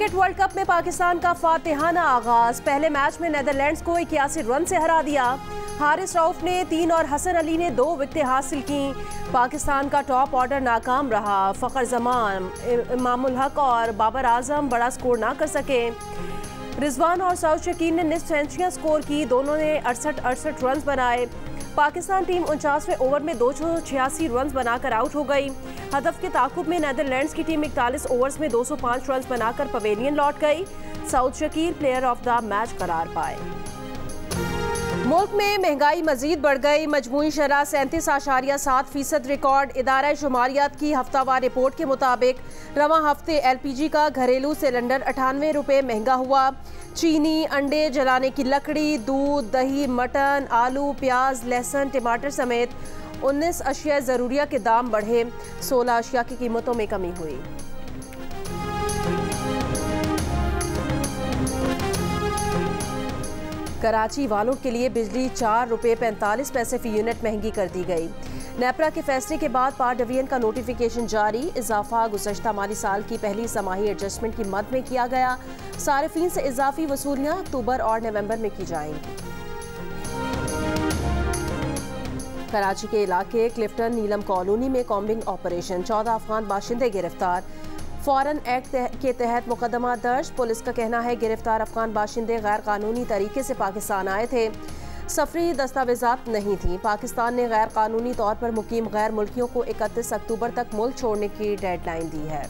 Cricket world cup में पाकिस्तान का फातिहाना आगाज। पहले मैच में नीदरलैंड्स को 81 रन से हरा दिया। हारिस रऊफ ने 3 और हसन अली ने 2 विकेटें हासिल की। पाकिस्तान का टॉप ऑर्डर नाकाम रहा। फ़खर जमान, इमामुल हक और बाबर आजम बड़ा स्कोर ना कर सके। रिजवान और सऊद शकील ने निस्फ सेंचुरियां स्कोर की। दोनों ने 68 रन बनाए। पाकिस्तान टीम 49वें ओवर में 286 रन बनाकर आउट हो गई। हदफ के ताकुब में नीदरलैंड्स की टीम 41 ओवर्स में 205 रन बनाकर पवेलियन लौट गई। Saud Shakeel player of the match करार पाए। मुल्क में महंगाई मजीद बढ़ गई। मजमूई शरह 37.7% रिकॉर्ड। इदारा शुमारियात की हफ्तावार रिपोर्ट के मुताबिक रवां हफ्ते LPG का घरेलू सिलेंडर 98 रुपये महंगा हुआ। चीनी, अंडे, जलाने की लकड़ी, दूध, दही, मटन, आलू, प्याज, लहसुन, टमाटर समेत 19 अशिया ज़रूरिया के दाम बढ़े। 16 अशिया की कीमतों में कमी हुई। कराची वालों के लिए बिजली 4 रुपये 45 पैसे फी यूनिट महंगी कर दी गई। नेपरा के फैसले के बाद पार डिवीजन का नोटिफिकेशन जारी। इजाफा गुज़श्ता माली साल की पहली समाही एडजस्टमेंट की मद में किया गया। सारिफीन से इजाफी वसूलियाँ अक्टूबर और नवंबर में की जाएंगी। कराची के इलाके क्लिफ्टन नीलम कॉलोनी में कॉम्बिंग ऑपरेशन। 14 अफगान बाशिंदे गिरफ्तार। फॉरेन एक्ट के तहत मुकदमा दर्ज। पुलिस का कहना है गिरफ्तार अफगान बाशिंदे गैर कानूनी तरीके से पाकिस्तान आए थे। सफरी दस्तावेजात नहीं थी। पाकिस्तान ने गैर कानूनी तौर पर मुकीम गैर मुल्कियों को 31 अक्टूबर तक मुल्क छोड़ने की डेडलाइन दी है।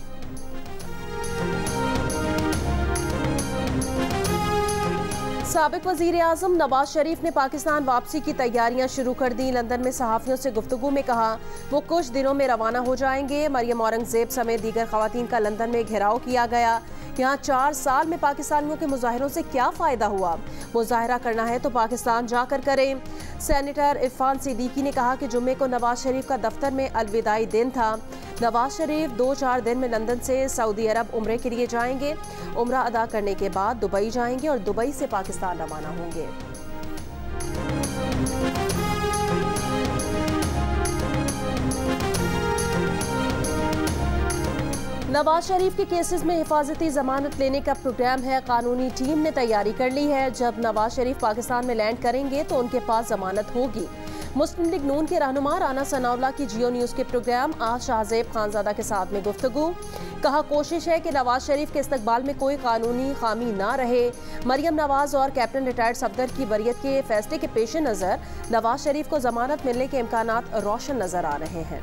साबिक वज़ीर आज़म नवाज शरीफ ने पाकिस्तान वापसी की तैयारियां शुरू कर दी। लंदन में सहाफ़ियों से गुफ्तगू में कहा वो कुछ दिनों में रवाना हो जाएंगे। मरियम औरंगज़ेब समेत दीगर ख़वातीन का लंदन में घेराव किया गया। यहाँ 4 साल में पाकिस्तानियों के मुजाहिरों से क्या फ़ायदा हुआ? मुजाहिरा करना है तो पाकिस्तान जाकर करें। सेनेटर इरफान सिद्दीकी ने कहा कि जुम्मे को नवाज शरीफ का दफ्तर में अलविदाई दिन था। नवाज शरीफ 2-4 दिन में लंदन से सऊदी अरब उम्रे के लिए जाएंगे। उम्रा अदा करने के बाद दुबई जाएंगे और दुबई से पाकिस्तान रवाना होंगे। नवाज शरीफ के केसेस में हिफाजती जमानत लेने का प्रोग्राम है। कानूनी टीम ने तैयारी कर ली है। जब नवाज शरीफ पाकिस्तान में लैंड करेंगे तो उनके पास जमानत होगी। मुस्लिम लीग नून के रहनुमा राना सनाउल्लाह की जियो न्यूज़ के प्रोग्राम आज शाहजेब खानजादा के साथ में गुफ्तगू। कहा कोशिश है कि नवाज शरीफ के इस्तकबाल में कोई कानूनी खामी ना रहे। मरियम नवाज और कैप्टन रिटायर्ड सफदर की वरीयत के फैसले के पेश नज़र नवाज शरीफ को जमानत मिलने के इम्कानात रोशन नजर आ रहे हैं।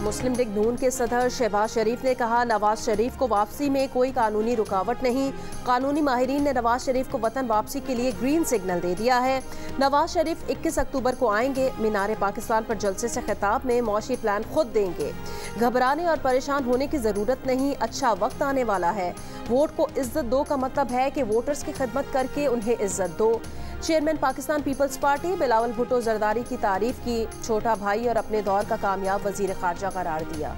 मुस्लिम लीग नून के सदर शहबाज शरीफ ने कहा नवाज शरीफ को वापसी में कोई कानूनी रुकावट नहीं। कानूनी माहिरीन ने नवाज शरीफ को वतन वापसी के लिए ग्रीन सिग्नल दे दिया है। नवाज शरीफ 21 अक्टूबर को आएंगे। मीनार पाकिस्तान पर जलसे से खिताब में मौशी प्लान खुद देंगे। घबराने और परेशान होने की जरूरत नहीं। अच्छा वक्त आने वाला है। वोट को इज्जत दो का मतलब है कि वोटर्स की खिदमत करके उन्हें इज्जत दो। Chairman Pakistan Peoples Party Bilawal Bhutto Zardari की तारीफ की। छोटा भाई और अपने दौर का कामयाब वजीर खारजा करार दिया।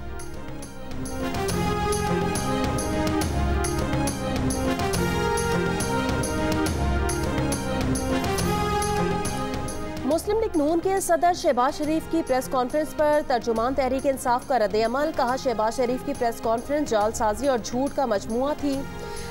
मुस्लिम लीग नून के सदर शहबाज शरीफ की प्रेस कॉन्फ्रेंस पर तर्जुमान तहरीक इंसाफ का रद्द-ए-अमल। कहा शहबाज शरीफ की प्रेस कॉन्फ्रेंस जालसाजी और झूठ का मजमुआ थी।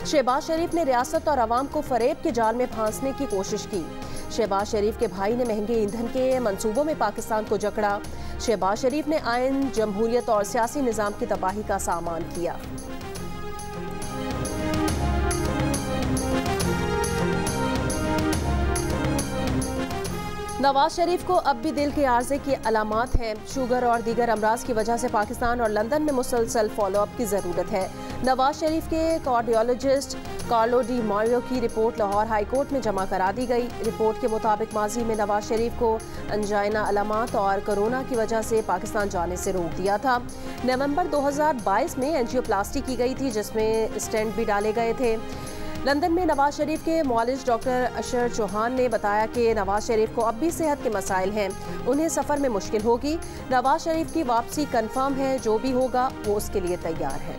शहबाज शरीफ ने रियासत और अवाम को फरेब के जाल में फांसने की कोशिश की। शहबाज शरीफ के भाई ने महंगे ईंधन के मंसूबों में पाकिस्तान को जकड़ा। शहबाज शरीफ ने आइन, जमहूरियत और सियासी निज़ाम की तबाही का सामान किया। नवाज शरीफ को अब भी दिल के आर्जे की अलामात हैं। शुगर और दीगर अमराज की वजह से पाकिस्तान और लंदन में मुसलसल फॉलोअप की ज़रूरत है। नवाज शरीफ के कार्डियोलॉजिस्ट कार्लो डी मारियो की रिपोर्ट लाहौर हाई कोर्ट में जमा करा दी गई। रिपोर्ट के मुताबिक माजी में नवाज शरीफ को अंजाइना अलामात और कोरोना की वजह से पाकिस्तान जाने से रोक दिया था। नवंबर 2022 में एंजियोप्लास्टी की गई थी जिसमें स्टेंट भी डाले गए थे। लंदन में नवाज शरीफ के मुआलिज डॉक्टर अशर चौहान ने बताया कि नवाज शरीफ को अब भी सेहत के मसाइल हैं। उन्हें सफ़र में मुश्किल होगी। नवाज शरीफ की वापसी कन्फर्म है। जो भी होगा वो उसके लिए तैयार है।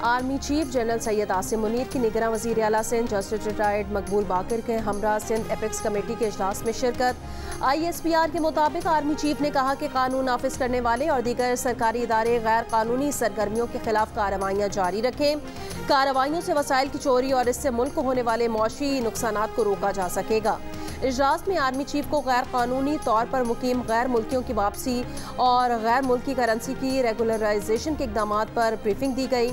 Army chief general Syed Asim Munir की निगरान वज़ीर आला सिंध जस्टिस रिटायर्ड मकबूल बाकर के हमरा सिंध एपेक्स कमेटी के इजलास में शिरकत। ISPR के मुताबिक आर्मी चीफ ने कहा कि कानून नाफिज करने वाले और दीगर सरकारी इदारे गैर कानूनी सरगर्मियों के खिलाफ कार्रवाइयाँ जारी रखें। कार्रवाइयों से वसाइल की चोरी और इससे मुल्क को होने वाले मौशी नुकसानात को रोका जा सकेगा। इजलास में आर्मी चीफ को गैर कानूनी तौर पर मुकीम गैर मुल्कियों की वापसी और गैर मुल्की करेंसी की रेगुलराइजेशन के इक़दाम पर ब्रीफिंग दी गई।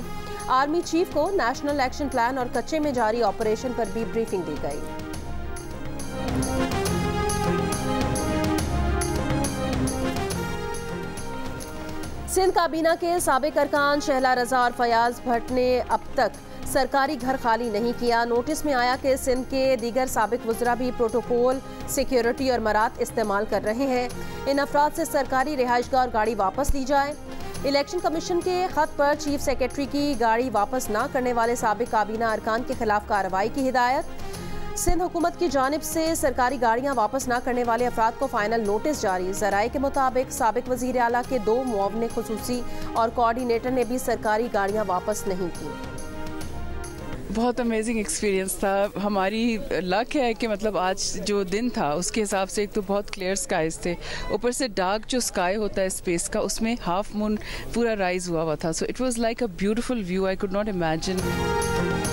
आर्मी चीफ को नेशनल एक्शन प्लान और कच्चे में जारी ऑपरेशन पर भी ब्रीफिंग दी गई। सिंध काबीना के साबिक अरकान शहला रजा और फयाज भट्ट ने अब तक सरकारी घर खाली नहीं किया। नोटिस में आया कि सिंध के दीगर साबिक वज़रा भी प्रोटोकॉल, सिक्योरिटी और मरात इस्तेमाल कर रहे हैं। इन अफराद से सरकारी रिहाइशगाह और गाड़ी वापस ली जाए। इलेक्शन कमीशन के खत पर चीफ सेक्रेटरी की गाड़ी वापस न करने वाले साबिक काबीना अरकान के खिलाफ कार्रवाई की हिदायत। सिंध हुकूमत की जानिब से सरकारी गाड़ियां वापस न करने वाले अफराद को फाइनल नोटिस जारी। ज़राए के मुताबिक साबिक वज़ीर आला के 2 मुआवने खुसूसी और कोऑर्डिनेटर ने भी सरकारी गाड़ियां वापस नहीं की। बहुत अमेजिंग एक्सपीरियंस था। हमारी लक है कि मतलब आज जो दिन था उसके हिसाब से एक तो बहुत क्लियर स्काइज थे, ऊपर से डार्क जो स्काई होता है स्पेस का उसमें हाफ मून पूरा राइज हुआ था। So it was like a beautiful view, I could not imagine.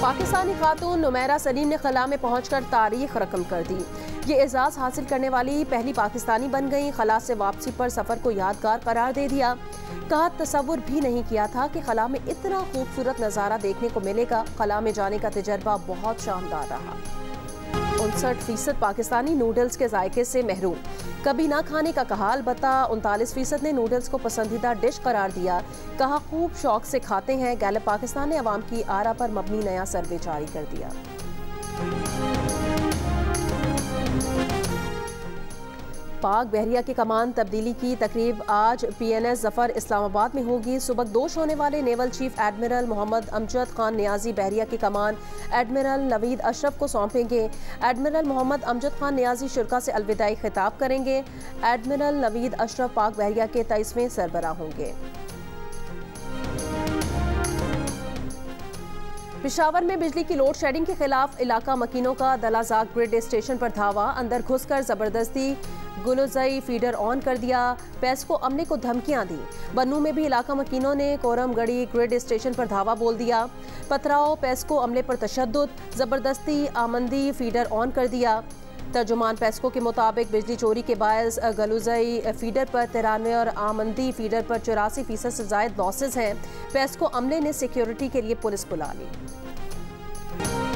Pakistani खातून नुमैरा सलीम ने खला में पहुंचकर तारीख रकम कर दी। ये एजाज़ हासिल करने वाली पहली पाकिस्तानी बन गई। खला से वापसी पर सफ़र को यादगार करार दे दिया। कहा तसव्वुर भी नहीं किया था कि खला में इतना खूबसूरत नज़ारा देखने को मिलेगा। खला में जाने का तजर्बा बहुत शानदार रहा। 59% पाकिस्तानी नूडल्स के जायके से महरूम, कभी ना खाने का कहा। अलबत्ता 39% ने नूडल्स को पसंदीदा डिश करार दिया। कहा खूब शौक से खाते हैं। गैलप पाकिस्तान ने अवाम की आरा पर मबनी नया सर्वे जारी कर दिया। पाक बहरिया की कमान तब्दीली की तकरीब आज PNS जफर इस्लामाबाद में होगी। सुबकदोश होने वाले naval chief admiral Mohammad Amjad Khan Niazi बहरिया की कमान एडमिरल नवीद अशरफ को सौंपेंगे। एडमिरल मोहम्मद अमजद खान नियाजी शुरा से अलविदाई खिताब करेंगे। एडमिरल नवीद अशरफ पाक बहरिया के 23वें सरबराह होंगे। पेशावर में बिजली की लोड शेडिंग के खिलाफ इलाका मकीनों का दलाजाक ग्रिड स्टेशन पर धावा। अंदर घुसकर जबरदस्ती गुलुजई फीडर ऑन कर दिया। पेस्को अमले को धमकियां दी। बन्नू में भी इलाका मकीनों ने कोरमगढ़ी ग्रिड स्टेशन पर धावा बोल दिया। पथराव, पेस्को अमले पर तशद्दुद, जबरदस्ती आमंदी फीडर ऑन कर दिया। तर्जुमान पेस्को के मुताबिक बिजली चोरी के बायस गलुजई फीडर पर 93 और आमंदी फीडर पर 84% से ज़ायद लॉसेज हैं। पेस्को अमले ने सिक्योरिटी के लिए पुलिस बुला ली।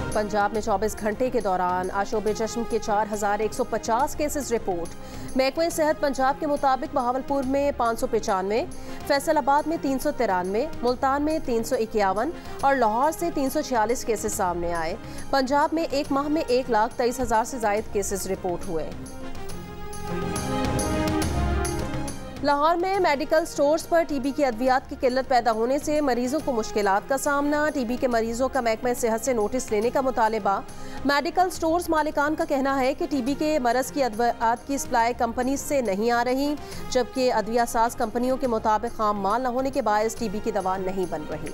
पंजाब में 24 घंटे के दौरान आशोब चश्म के 4150 केसेस रिपोर्ट। महकमे सेहत पंजाब के मुताबिक बहावलपुर में 595, फैसलाबाद में 393, मुल्तान में 351 और लाहौर से 346 केसेस सामने आए। पंजाब में एक माह में 1,23,000 से ज़ायद केसेस रिपोर्ट हुए। लाहौर में मेडिकल स्टोर्स पर टीबी की अद्वियात की किल्लत पैदा होने से मरीजों को मुश्किलात का सामना। टीबी के मरीजों का महकमा सेहत से नोटिस लेने का मुतालिबा। मेडिकल स्टोर्स मालिकान का कहना है कि टीबी के मरज की अद्वियात की सप्लाई कंपनी से नहीं आ रही, जबकि अद्विया साज कंपनियों के मुताबिक खाम माल न होने के बायस टीबी की दवा नहीं बन रही।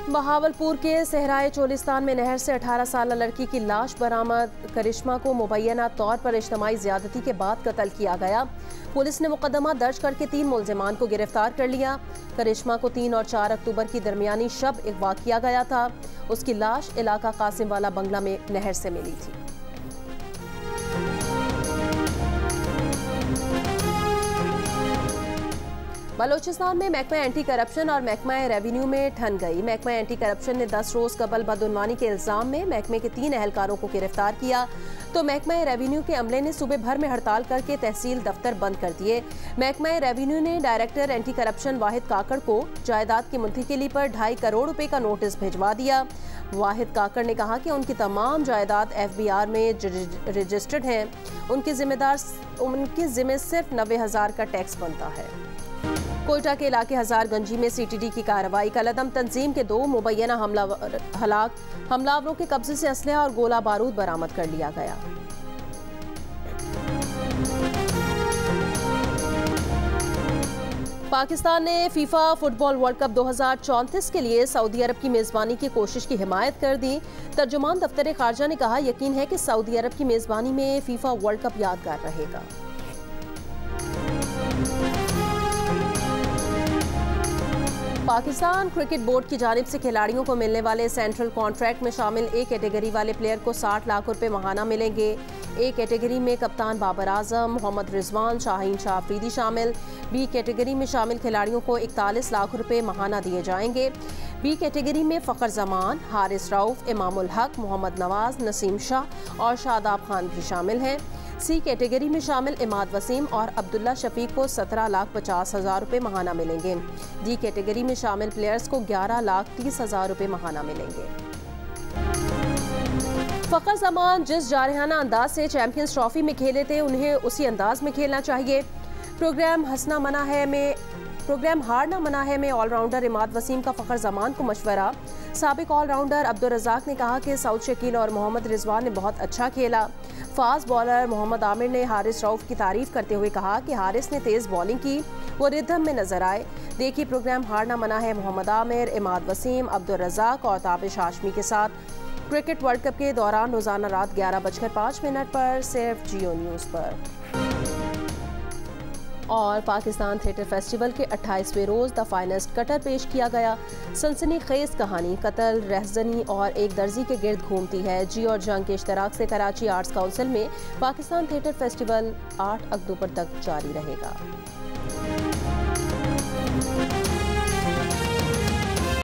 बहावलपुर के सहराए चोलिस्तान में नहर से 18 साल लड़की की लाश बरामद। करिश्मा को मुबैना तौर पर इज्तमाई ज़्यादती के बाद कत्ल किया गया। पुलिस ने मुकदमा दर्ज करके 3 मुलजिमान को गिरफ्तार कर लिया। करिश्मा को 3 और 4 अक्टूबर की दरमियानी शब अगवा किया गया था। उसकी लाश इलाका कासिम वाला बंगला में नहर से मिली थी। बलोचिस्तान में महकमा एंटी करप्शन और महकमा रेवेन्यू में ठन गई। महकमा एंटी करप्शन ने 10 रोज कबल बदउनवानी के इल्जाम में महकमे के 3 एहलकारों को गिरफ्तार किया, तो महकमा रेवेन्यू के अमले ने सूबे भर में हड़ताल करके तहसील दफ्तर बंद कर दिए। महकमा रेवेन्यू ने डायरेक्टर एंटी करप्शन वाहिद काकड़ को जायदाद की मुंतकिली पर 2.5 करोड़ रुपए का नोटिस भिजवा दिया। वाहिद काकड़ ने कहा कि उनकी तमाम जायदाद FBR में रजिस्टर्ड हैं। उनकी जिम्मे सिर्फ 90,000 का टैक्स बनता है। कोयटा के इलाके हजारगंजी में CTD की कार्रवाई। कलअदम तंजीम के 2 मुबैना हमलावरों के कब्जे से असलहा और गोला बारूद बरामद कर लिया गया। पाकिस्तान ने फीफा फुटबॉल वर्ल्ड कप 2034 के लिए सऊदी अरब की मेज़बानी की कोशिश की हिमायत कर दी। तर्जुमान दफ्तर खारजा ने कहा, यकीन है कि सऊदी अरब की मेज़बानी में फीफा वर्ल्ड कप यादगार रहेगा। पाकिस्तान क्रिकेट बोर्ड की जानिब से खिलाड़ियों को मिलने वाले सेंट्रल कॉन्ट्रैक्ट में शामिल ए कैटेगरी वाले प्लेयर को 60 लाख रुपए माहाना मिलेंगे। ए कैटेगरी में कप्तान बाबर आजम, मोहम्मद रिजवान, शाहीन शाह अफरीदी शामिल। बी कैटेगरी में शामिल खिलाड़ियों को 41 लाख रुपए माहाना दिए जाएंगे। बी कैटेगरी में फ़खर जमान, हारिस रऊफ, इमामुल हक, मोहम्मद नवाज, नसीम शाह और शादाब खान भी शामिल हैं। सी कैटेगरी में शामिल इमाद वसीम और अब्दुल्ला शफीक को 17,50,000 रुपए माहाना मिलेंगे। डी कैटेगरी में शामिल प्लेयर्स को 11,30,000 रुपए माहाना मिलेंगे। फ़खर जमान जिस जारहाना अंदाज से चैंपियंस ट्रॉफी में खेले थे, उन्हें उसी अंदाज में खेलना चाहिए। प्रोग्राम हारना मना है में ऑलराउंडर इमाद वसीम का फ़खर जमान को मशवरा। साबिक ऑलराउंडर अब्दुल रज़ाक ने कहा कि सऊद शकील और मोहम्मद रिजवान ने बहुत अच्छा खेला। फास्ट बॉलर मोहम्मद आमिर ने हारिस रऊफ की तारीफ करते हुए कहा कि हारिस ने तेज़ बॉलिंग की, वो रिदम में नजर आए। देखिए प्रोग्राम हारना मना है मोहम्मद आमिर, इमाद वसीम, अब्दुल रज़ाक और ताबिश हाशमी के साथ क्रिकेट वर्ल्ड कप के दौरान रोजाना रात 11:05 पर सिर्फ जियो न्यूज़ पर। और पाकिस्तान थिएटर फेस्टिवल के 28वें रोज़ द फाइनेस्ट कटर पेश किया गया। सनसनीखेज कहानी कत्ल, रहजनी और एक दर्जी के गिर्द घूमती है। जी और जंग के इश्तराक से कराची आर्ट्स काउंसिल में पाकिस्तान थिएटर फेस्टिवल 8 अक्टूबर तक जारी रहेगा।